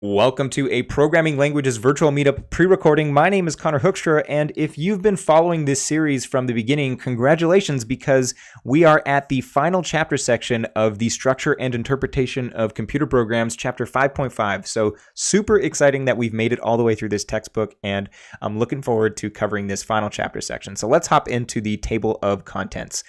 Welcome to a Programming Languages virtual meetup pre-recording. My name is Connor Hoekstra, and if you've been following this series from the beginning, congratulations, because we are at the final chapter section of the Structure and Interpretation of Computer Programs, chapter 5.5. So super exciting that we've made it all the way through this textbook, and I'm looking forward to covering this final chapter section. So let's hop into the table of contents.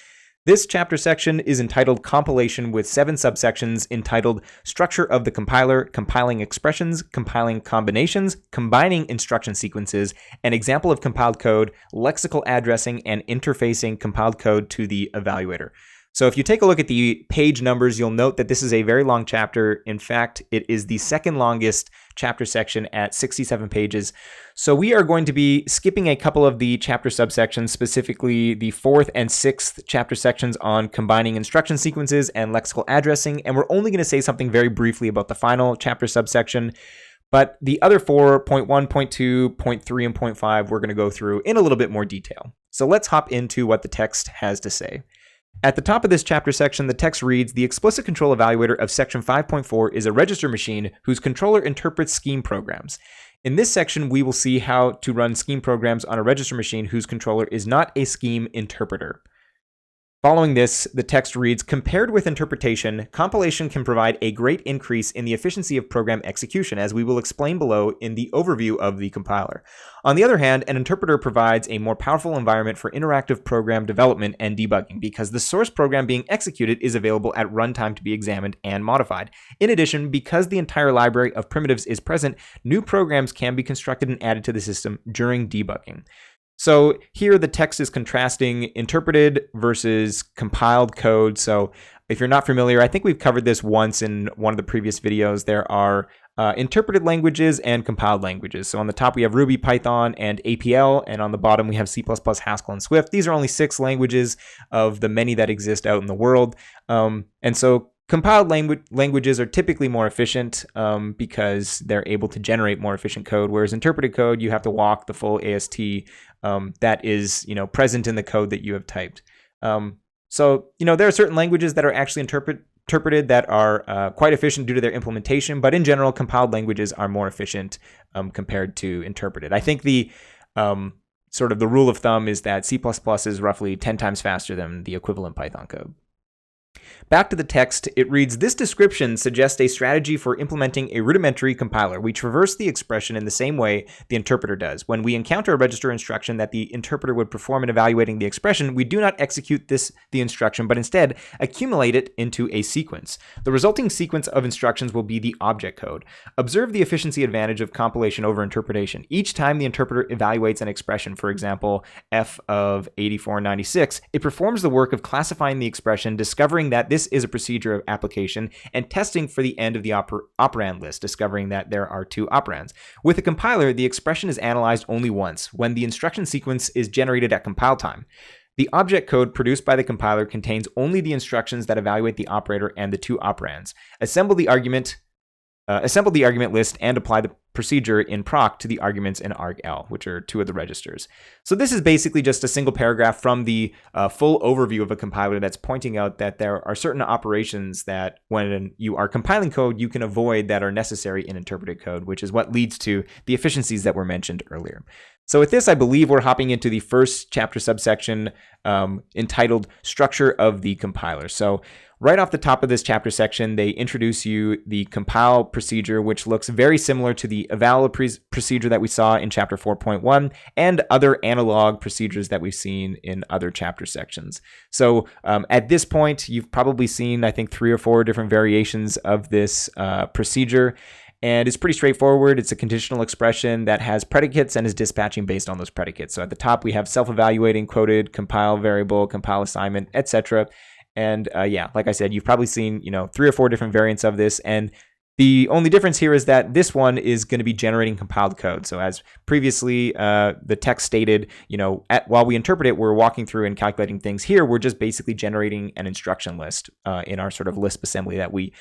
This chapter section is entitled Compilation, with 7 subsections entitled Structure of the Compiler, Compiling Expressions, Compiling Combinations, Combining Instruction Sequences, An Example of Compiled Code, Lexical Addressing, and Interfacing Compiled Code to the Evaluator. So if you take a look at the page numbers, you'll note that this is a very long chapter. In fact, it is the second longest chapter section at 67 pages. So we are going to be skipping a couple of the chapter subsections, specifically the 4th and 6th chapter sections on combining instruction sequences and lexical addressing. And we're only going to say something very briefly about the final chapter subsection. But the other 4.1, 0.2, 0.3, and 0.5, we're going to go through in a little bit more detail. So let's hop into what the text has to say. At the top of this chapter section, the text reads, "The explicit control evaluator of section 5.4 is a register machine whose controller interprets scheme programs." In this section, we will see how to run scheme programs on a register machine whose controller is not a scheme interpreter. Following this, the text reads, "Compared with interpretation, compilation can provide a great increase in the efficiency of program execution, as we will explain below in the overview of the compiler. On the other hand, an interpreter provides a more powerful environment for interactive program development and debugging, because the source program being executed is available at runtime to be examined and modified. In addition, because the entire library of primitives is present, new programs can be constructed and added to the system during debugging." So here the text is contrasting interpreted versus compiled code. So if you're not familiar, I think we've covered this once in one of the previous videos. There are interpreted languages and compiled languages. So on the top we have Ruby, Python, and APL, and on the bottom we have C++, Haskell, and Swift. These are only 6 languages of the many that exist out in the world. And so compiled languages are typically more efficient because they're able to generate more efficient code, whereas interpreted code, you have to walk the full AST that is, present in the code that you have typed. So there are certain languages that are actually interpreted that are quite efficient due to their implementation, but in general, compiled languages are more efficient compared to interpreted. I think the sort of the rule of thumb is that C++ is roughly 10 times faster than the equivalent Python code. Back to the text, it reads, "This description suggests a strategy for implementing a rudimentary compiler. We traverse the expression in the same way the interpreter does. When we encounter a register instruction that the interpreter would perform in evaluating the expression, we do not execute the instruction, but instead accumulate it into a sequence. The resulting sequence of instructions will be the object code. Observe the efficiency advantage of compilation over interpretation. Each time the interpreter evaluates an expression, for example, f of 8496, it performs the work of classifying the expression, discovering that this is a procedure of application, and testing for the end of the operand list, discovering that there are 2 operands. With a compiler, the expression is analyzed only once, when the instruction sequence is generated at compile time. The object code produced by the compiler contains only the instructions that evaluate the operator and the 2 operands. Assemble the argument list and apply the procedure in proc to the arguments in argl, which are 2 of the registers." So this is basically just a single paragraph from the full overview of a compiler that's pointing out that there are certain operations that when you are compiling code, you can avoid that are necessary in interpreted code, which is what leads to the efficiencies that were mentioned earlier. So with this, I believe we're hopping into the first chapter subsection entitled Structure of the Compiler. So right off the top of this chapter section, they introduce you the compile procedure, which looks very similar to the eval procedure that we saw in chapter 4.1 and other analog procedures that we've seen in other chapter sections. So at this point, you've probably seen, I think, 3 or 4 different variations of this procedure. And it's pretty straightforward. It's a conditional expression that has predicates and is dispatching based on those predicates. So at the top, we have self-evaluating, quoted, compile variable, compile assignment, etc. And like I said, you've probably seen 3 or 4 different variants of this. And the only difference here is that this one is going to be generating compiled code. So as previously the text stated, while we interpret it, we're walking through and calculating things. Here, we're just basically generating an instruction list in our sort of Lisp assembly that we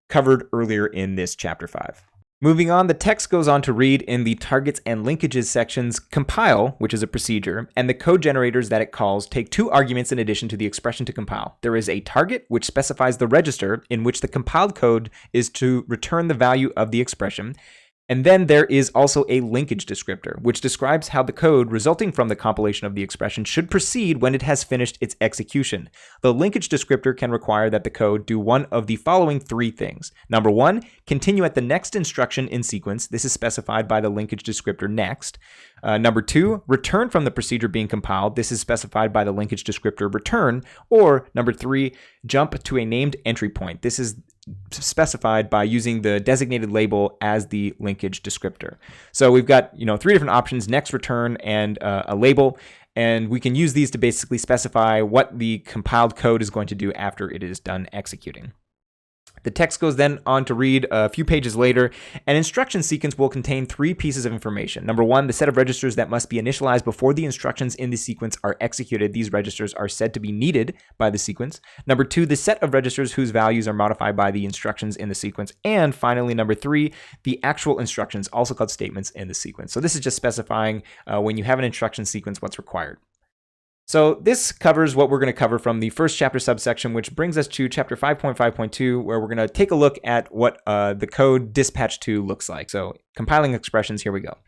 covered earlier in this chapter 5. Moving on, the text goes on to read in the targets and linkages sections, compile, which is a procedure, and the code generators that it calls take 2 arguments in addition to the expression to compile. There is a target, which specifies the register in which the compiled code is to return the value of the expression, And then there is also a linkage descriptor, which describes how the code resulting from the compilation of the expression should proceed when it has finished its execution. The linkage descriptor can require that the code do one of the following three things. Number one, continue at the next instruction in sequence. This is specified by the linkage descriptor next. Number two, return from the procedure being compiled. This is specified by the linkage descriptor return. Or number three, jump to a named entry point. This is specified by using the designated label as the linkage descriptor. So we've got, three different options: next, return, and a label. And we can use these to basically specify what the compiled code is going to do after it is done executing. The text goes then on to read a few pages later. An instruction sequence will contain three pieces of information. Number one, the set of registers that must be initialized before the instructions in the sequence are executed. These registers are said to be needed by the sequence. Number two, the set of registers whose values are modified by the instructions in the sequence. And finally, number three, the actual instructions, also called statements in the sequence. So this is just specifying when you have an instruction sequence, what's required. So this covers what we're going to cover from the first chapter subsection, which brings us to chapter 5.5.2, where we're going to take a look at what the code dispatch to looks like. So compiling expressions, here we go.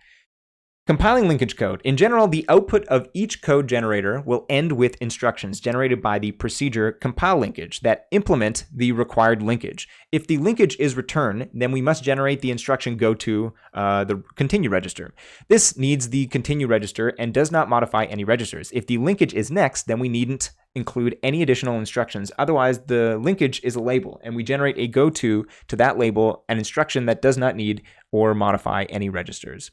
Compiling linkage code. In general, the output of each code generator will end with instructions generated by the procedure compile linkage that implement the required linkage. If the linkage is return, then we must generate the instruction go to the continue register. This needs the continue register and does not modify any registers. If the linkage is next, then we needn't include any additional instructions. Otherwise, the linkage is a label, and we generate a go to that label, an instruction that does not need or modify any registers.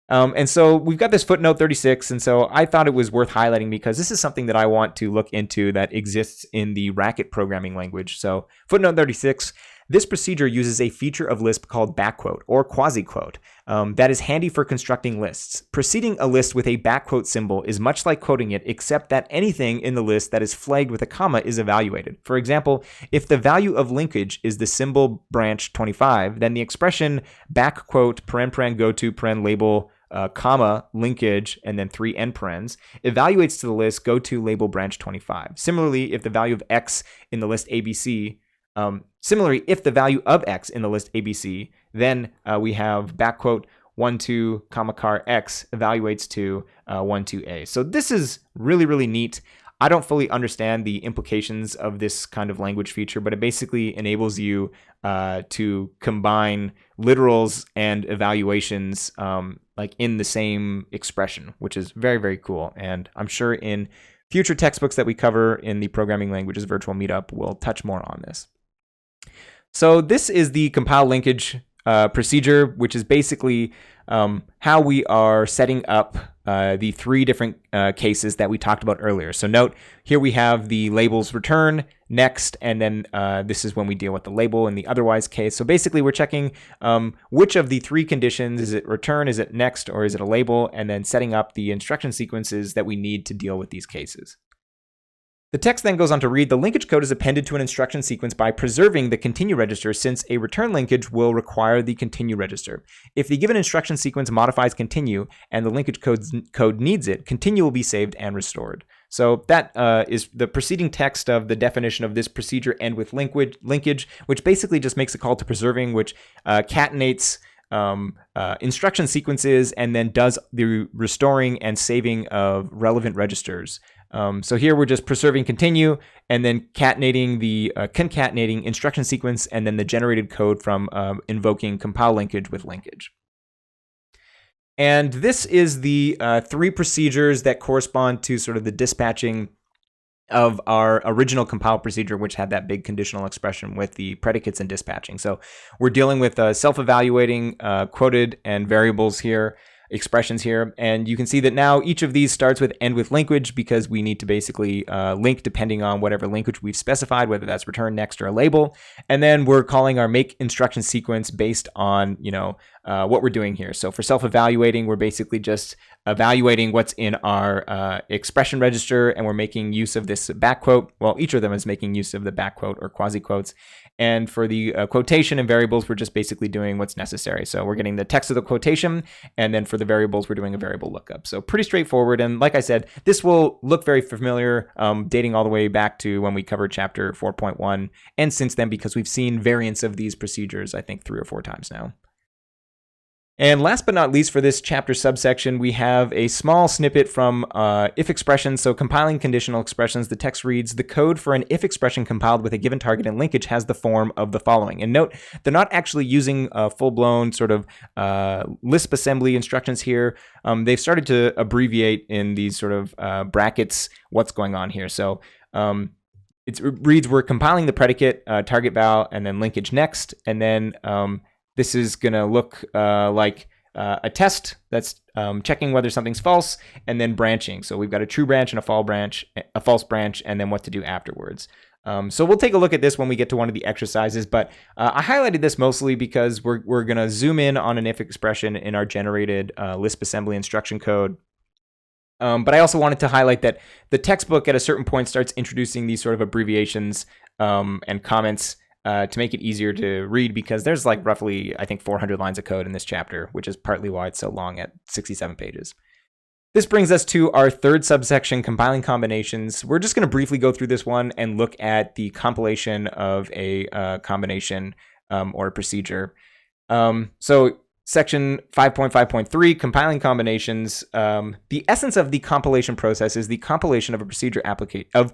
And so we've got this footnote 36, and so I thought it was worth highlighting because this is something that I want to look into that exists in the Racket programming language. So footnote 36, this procedure uses a feature of Lisp called backquote or quasi-quote that is handy for constructing lists. Preceding a list with a backquote symbol is much like quoting it, except that anything in the list that is flagged with a comma is evaluated. For example, if the value of linkage is the symbol branch 25, then the expression backquote paren go to paren label comma linkage and then 3 end parens evaluates to the list go to label branch 25. Similarly, if the value of x in the list ABC, if the value of x in the list ABC, then we have backquote 12 comma car x evaluates to 12a. So this is really, really neat. I don't fully understand the implications of this kind of language feature, but it basically enables you to combine literals and evaluations like in the same expression, which is very, very cool. And I'm sure in future textbooks that we cover in the Programming Languages Virtual Meetup, we'll touch more on this. So this is the compile linkage procedure, which is basically how we are setting up the three different cases that we talked about earlier. So note, here we have the labels return, next, and then this is when we deal with the label in the otherwise case. So basically we're checking which of the three conditions, is it return, is it next, or is it a label, and then setting up the instruction sequences that we need to deal with these cases. The text then goes on to read, the linkage code is appended to an instruction sequence by preserving the continue register, since a return linkage will require the continue register. If the given instruction sequence modifies continue and the linkage code needs it, continue will be saved and restored. So that is the preceding text of the definition of this procedure end with linkage, which basically just makes a call to preserving, which catenates instruction sequences and then does the restoring and saving of relevant registers. So here we're just preserving continue and then concatenating instruction sequence and then the generated code from invoking compile linkage with linkage. And this is the three procedures that correspond to sort of the dispatching of our original compile procedure, which had that big conditional expression with the predicates and dispatching. So we're dealing with self-evaluating quoted and variables here, expressions here, and you can see that now each of these starts with end with linkage because we need to basically link depending on whatever linkage we've specified, whether that's return, next, or a label. And then we're calling our make instruction sequence based on what we're doing here. So for self-evaluating, we're basically just evaluating what's in our expression register, and we're making use of this backquote. Well, each of them is making use of the backquote or quasi-quotes. And for the quotation and variables, we're just basically doing what's necessary. So we're getting the text of the quotation, and then for the variables, we're doing a variable lookup. So pretty straightforward. And like I said, this will look very familiar, dating all the way back to when we covered chapter 4.1. And since then, because we've seen variants of these procedures, I think 3 or 4 times now. And last but not least for this chapter subsection, we have a small snippet from if expressions. So compiling conditional expressions, the text reads, the code for an if expression compiled with a given target and linkage has the form of the following. And note, they're not actually using full-blown sort of Lisp assembly instructions here. They've started to abbreviate in these sort of brackets what's going on here. So it reads, we're compiling the predicate, target val, and then linkage next, and then this is going to look like a test that's checking whether something's false, and then branching. So we've got a true branch and a false branch, and then what to do afterwards. So we'll take a look at this when we get to one of the exercises, but I highlighted this mostly because we're going to zoom in on an if expression in our generated Lisp assembly instruction code. But I also wanted to highlight that the textbook at a certain point starts introducing these sort of abbreviations and comments to make it easier to read, because there's like roughly, I think, 400 lines of code in this chapter, which is partly why it's so long at 67 pages. This brings us to our third subsection, compiling combinations. We're just going to briefly go through this one and look at the compilation of a combination or a procedure. So section 5.5.3, compiling combinations. The essence of the compilation process is the compilation of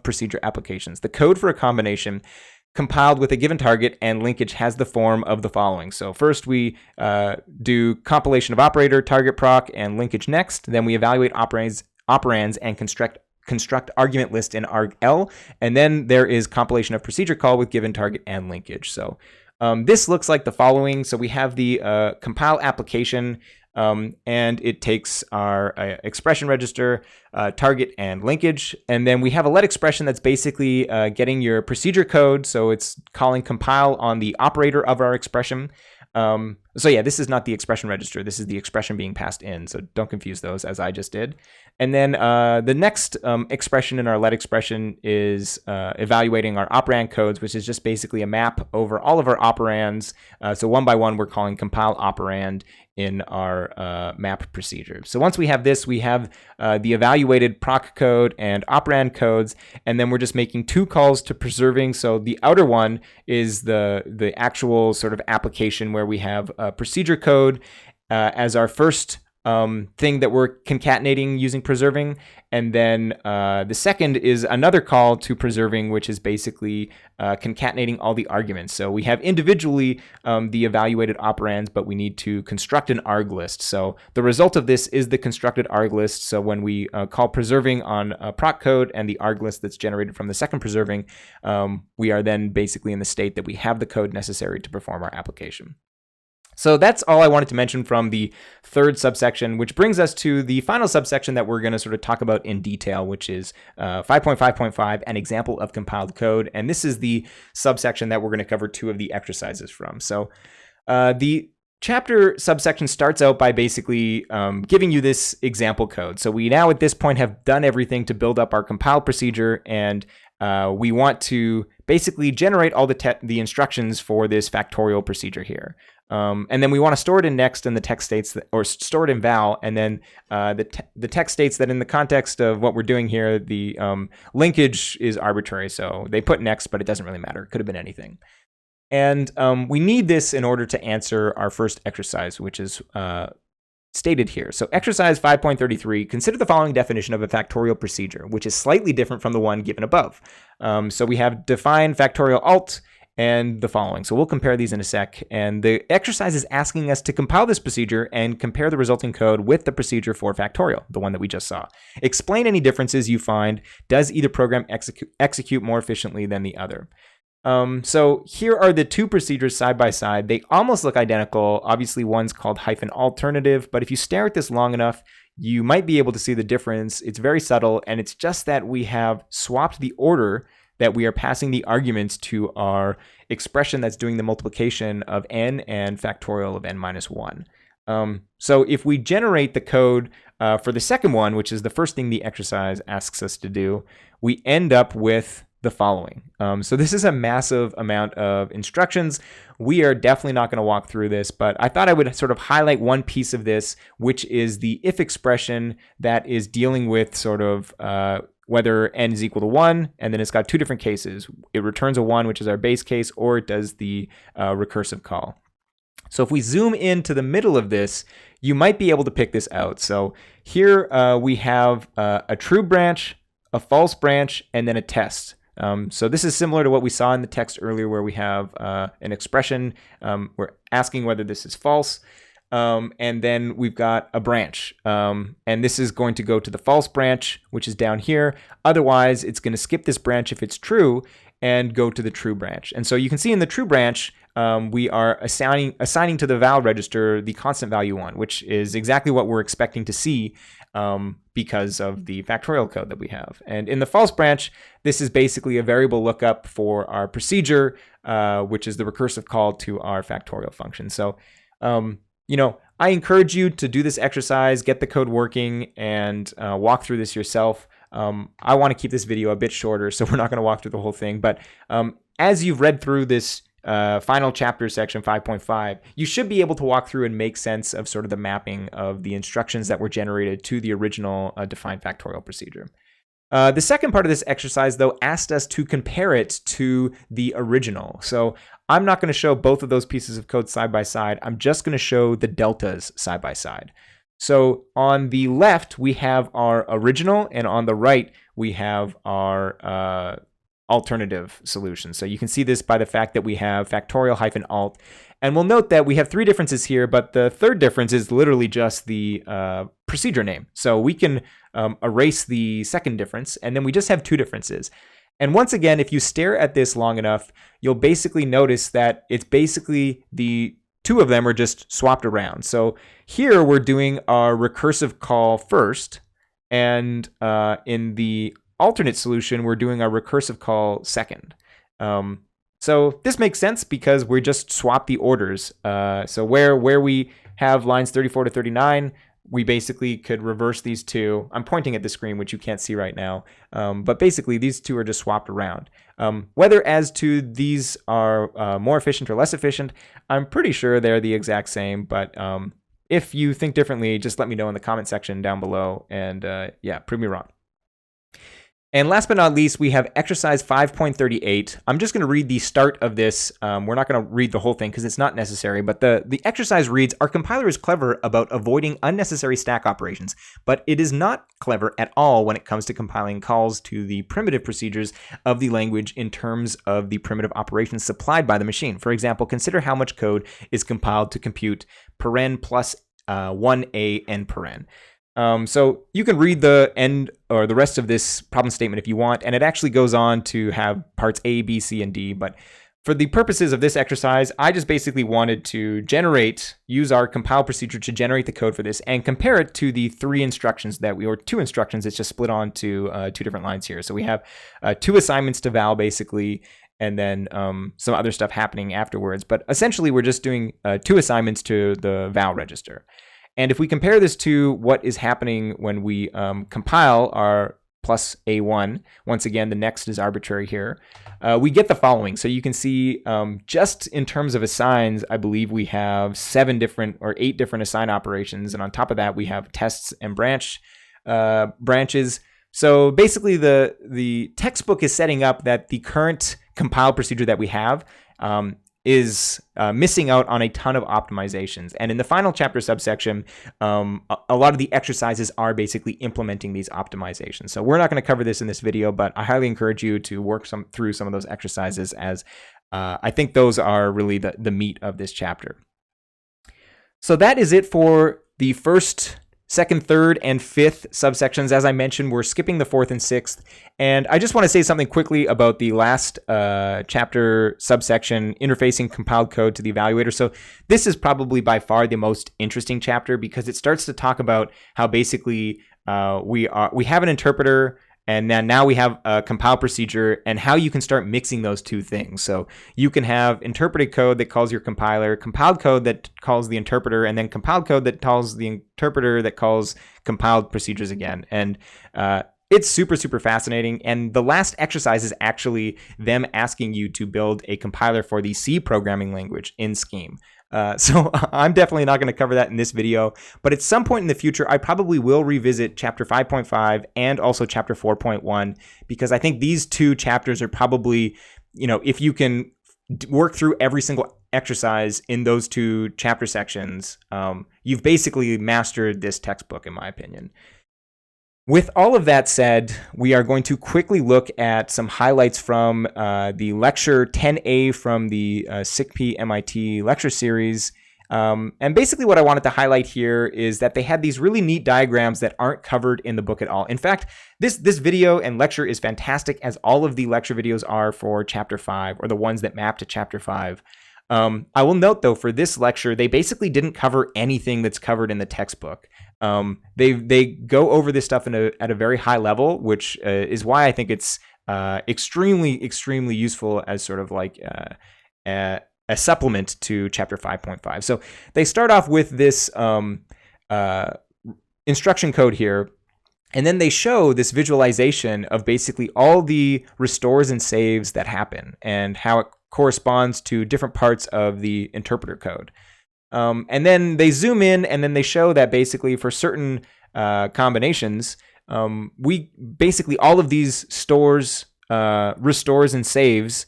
procedure applications. The code for a combination compiled with a given target and linkage has the form of the following. So first we do compilation of operator, target proc, and linkage next. Then we evaluate operands and construct argument list in argl. And then there is compilation of procedure call with given target and linkage. So this looks like the following. So we have the compile application, and it takes our expression register, target, and linkage. And then we have a let expression that's basically getting your procedure code. So it's calling compile on the operator of our expression. So yeah, this is not the expression register. This is the expression being passed in. So don't confuse those as I just did. And then the next expression in our let expression is evaluating our operand codes, which is just basically a map over all of our operands. So one by one, we're calling compile operand in our map procedure. So once we have this, we have the evaluated proc code and operand codes, and then we're just making two calls to preserving. So the outer one is the actual sort of application where we have a procedure code as our first thing that we're concatenating using preserving. And then the second is another call to preserving, which is basically concatenating all the arguments. So we have individually the evaluated operands, but we need to construct an arg list. So the result of this is the constructed arg list. So when we call preserving on a proc code and the arg list that's generated from the second preserving, we are then basically in the state that we have the code necessary to perform our application. So that's all I wanted to mention from the third subsection, which brings us to the final subsection that we're going to sort of talk about in detail, which is 5.5.5, an example of compiled code. And this is the subsection that we're going to cover two of the exercises from. So the chapter subsection starts out by basically giving you this example code. So we now at this point have done everything to build up our compile procedure, and we want to basically generate all the instructions for this factorial procedure here. And then we want to store it in next, and the text states that, or store it in val, and then the text states that in the context of what we're doing here, the linkage is arbitrary. So they put next, but it doesn't really matter. It could have been anything. And we need this in order to answer our first exercise, which is stated here. So exercise 5.33, consider the following definition of a factorial procedure, which is slightly different from the one given above. So we have define factorial alt and the following. So we'll compare these in a sec. And the exercise is asking us to compile this procedure and compare the resulting code with the procedure for factorial, the one that we just saw. Explain any differences you find. Does either program execute more efficiently than the other? So here are the two procedures side by side. They almost look identical. Obviously, one's called -alternative, but if you stare at this long enough, you might be able to see the difference. It's very subtle, and it's just that we have swapped the order that we are passing the arguments to our expression that's doing the multiplication of n and factorial of n-1. So if we generate the code for the second one, which is the first thing the exercise asks us to do, we end up with the following. So this is a massive amount of instructions. We are definitely not going to walk through this, but I thought I would sort of highlight one piece of this, which is the if expression that is dealing with sort of whether n is equal to 1, and then it's got two different cases. It returns a 1, which is our base case, or it does the recursive call. So if we zoom into the middle of this, you might be able to pick this out. So here we have a true branch, a false branch, and then a test. So this is similar to what we saw in the text earlier, where we have an expression. We're asking whether this is false. And then we've got a branch. And this is going to go to the false branch, which is down here. Otherwise, it's going to skip this branch if it's true and go to the true branch. And so you can see in the true branch, we are assigning to the val register the constant value 1, which is exactly what we're expecting to see because of the factorial code that we have. And in the false branch, this is basically a variable lookup for our procedure, which is the recursive call to our factorial function. So, I encourage you to do this exercise, get the code working, and walk through this yourself. I want to keep this video a bit shorter, so we're not going to walk through the whole thing. But as you've read through this final chapter, section 5.5, you should be able to walk through and make sense of sort of the mapping of the instructions that were generated to the original defined factorial procedure. The second part of this exercise, though, asked us to compare it to the original. So I'm not going to show both of those pieces of code side by side. I'm just going to show the deltas side by side. So on the left, we have our original, and on the right, we have our alternative solution. So you can see this by the fact that we have factorial hyphen alt. And we'll note that we have 3 differences here, but the third difference is literally just the procedure name. So we can erase the second difference, and then we just have 2 differences. And once again, if you stare at this long enough, you'll basically notice that it's basically the 2 of them are just swapped around. So here we're doing our recursive call first, and in the alternate solution, we're doing our recursive call second. So this makes sense because we just swap the orders. So where we have lines 34 to 39, we basically could reverse these 2. I'm pointing at the screen, which you can't see right now. But basically, these 2 are just swapped around. Whether as to these are more efficient or less efficient, I'm pretty sure they're the exact same. But if you think differently, just let me know in the comment section down below. And prove me wrong. And last but not least, we have exercise 5.38. I'm just going to read the start of this. We're not going to read the whole thing because it's not necessary, but the exercise reads, our compiler is clever about avoiding unnecessary stack operations, but it is not clever at all when it comes to compiling calls to the primitive procedures of the language in terms of the primitive operations supplied by the machine. For example, consider how much code is compiled to compute paren plus 1a n paren. So you can read the end or the rest of this problem statement if you want, and it actually goes on to have parts A, B, C, and D. But for the purposes of this exercise, I just basically wanted to use our compile procedure to generate the code for this and compare it to the 2 instructions. It's just split on to 2 different lines here. So we have 2 assignments to val basically, and then some other stuff happening afterwards. But essentially, we're just doing 2 assignments to the val register. And if we compare this to what is happening when we compile our plus A1, once again, the next is arbitrary here, we get the following. So you can see just in terms of assigns, I believe we have 8 different assign operations. And on top of that, we have tests and branches. So basically, the textbook is setting up that the current compile procedure that we have is missing out on a ton of optimizations. And in the final chapter subsection, a lot of the exercises are basically implementing these optimizations. So we're not going to cover this in this video, but I highly encourage you to work through some of those exercises, as I think those are really the meat of this chapter. So that is it for the first, second, third, and fifth subsections. As I mentioned, we're skipping the 4th and 6th. And I just want to say something quickly about the last chapter subsection, interfacing compiled code to the evaluator. So this is probably by far the most interesting chapter because it starts to talk about how basically we have an interpreter, and then now we have a compile procedure, and how you can start mixing those 2 things. So you can have interpreted code that calls your compiler, compiled code that calls the interpreter, and then compiled code that calls the interpreter that calls compiled procedures again. And it's super, super fascinating. And the last exercise is actually them asking you to build a compiler for the C programming language in Scheme. So I'm definitely not going to cover that in this video, but at some point in the future, I probably will revisit chapter 5.5 and also chapter 4.1, because I think these 2 chapters are probably, if you can work through every single exercise in those 2 chapter sections, you've basically mastered this textbook, in my opinion. With all of that said, we are going to quickly look at some highlights from the lecture 10A from the SICP MIT lecture series. And basically what I wanted to highlight here is that they had these really neat diagrams that aren't covered in the book at all. In fact, this video and lecture is fantastic, as all of the lecture videos are for Chapter 5, or the ones that map to Chapter 5. I will note, though, for this lecture, they basically didn't cover anything that's covered in the textbook. They go over this stuff at a very high level, which is why I think it's extremely useful as sort of like a supplement to Chapter 5.5. So they start off with this instruction code here, and then they show this visualization of basically all the restores and saves that happen and how it corresponds to different parts of the interpreter code. And then they zoom in, and then they show that basically for certain combinations, we basically all of these stores, restores, and saves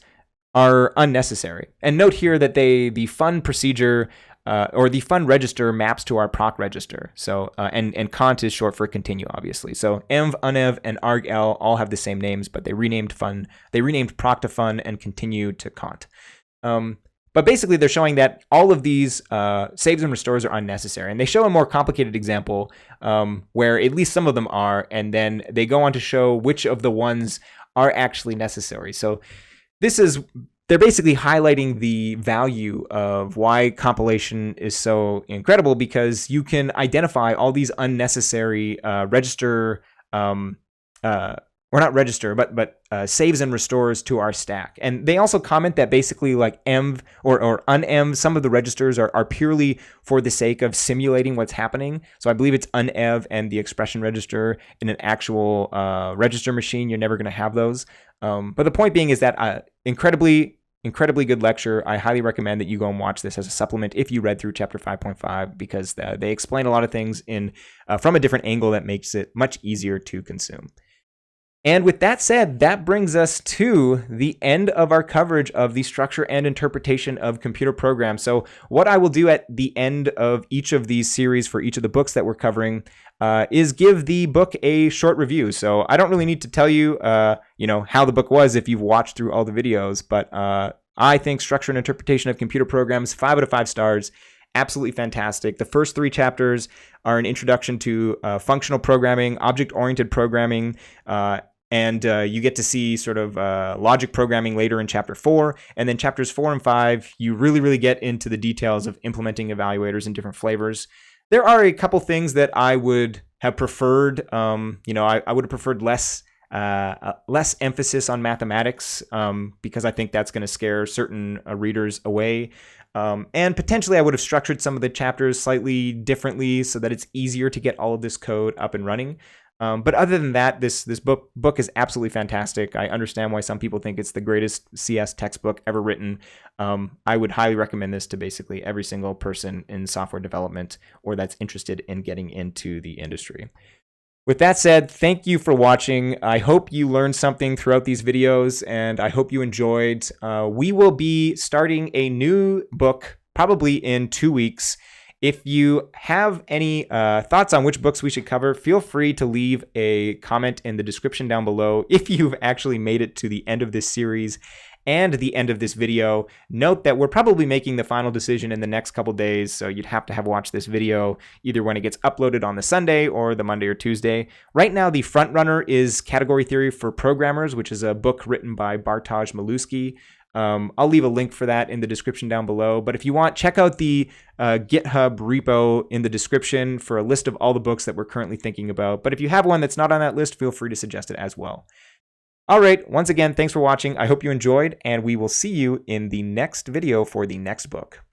are unnecessary. And note here that the fun procedure or the fun register maps to our proc register. So and cont is short for continue, obviously. So env, unev, and argl all have the same names, but they renamed proc to fun and continue to cont. But basically, they're showing that all of these saves and restores are unnecessary. And they show a more complicated example where at least some of them are, and then they go on to show which of the ones are actually necessary. So they're basically highlighting the value of why compilation is so incredible, because you can identify all these unnecessary saves and restores to our stack. And they also comment that basically like env or unenv, some of the registers are purely for the sake of simulating what's happening. So I believe it's unev and the expression register in an actual register machine. You're never going to have those. But the point being is that incredibly good lecture. I highly recommend that you go and watch this as a supplement if you read through Chapter 5.5, because they explain a lot of things from a different angle that makes it much easier to consume. And with that said, that brings us to the end of our coverage of the structure and interpretation of computer programs. So what I will do at the end of each of these series for each of the books that we're covering is give the book a short review. So I don't really need to tell you, how the book was if you've watched through all the videos, but I think Structure and Interpretation of Computer Programs, 5 out of 5 stars. Absolutely fantastic. The first 3 chapters are an introduction to functional programming, object-oriented programming, and you get to see sort of logic programming later in Chapter 4. And then Chapters 4 and 5, you really get into the details of implementing evaluators in different flavors. There are a couple things that I would have preferred. I would have preferred less emphasis on mathematics because I think that's going to scare certain readers away. And potentially I would have structured some of the chapters slightly differently so that it's easier to get all of this code up and running. But other than that, this book is absolutely fantastic. I understand why some people think it's the greatest CS textbook ever written. I would highly recommend this to basically every single person in software development or that's interested in getting into the industry. With that said, thank you for watching. I hope you learned something throughout these videos, and I hope you enjoyed. We will be starting a new book probably in 2 weeks. If you have any thoughts on which books we should cover, feel free to leave a comment in the description down below. If you've actually made it to the end of this series and the end of this video, note that we're probably making the final decision in the next couple days, so you'd have to have watched this video either when it gets uploaded on the Sunday or the Monday or Tuesday. Right now, the front runner is Category Theory for Programmers, which is a book written by Bartosz Maluski. I'll leave a link for that in the description down below. But if you want, check out the GitHub repo in the description for a list of all the books that we're currently thinking about. But if you have one that's not on that list, feel free to suggest it as well. All right, once again, thanks for watching. I hope you enjoyed, and we will see you in the next video for the next book.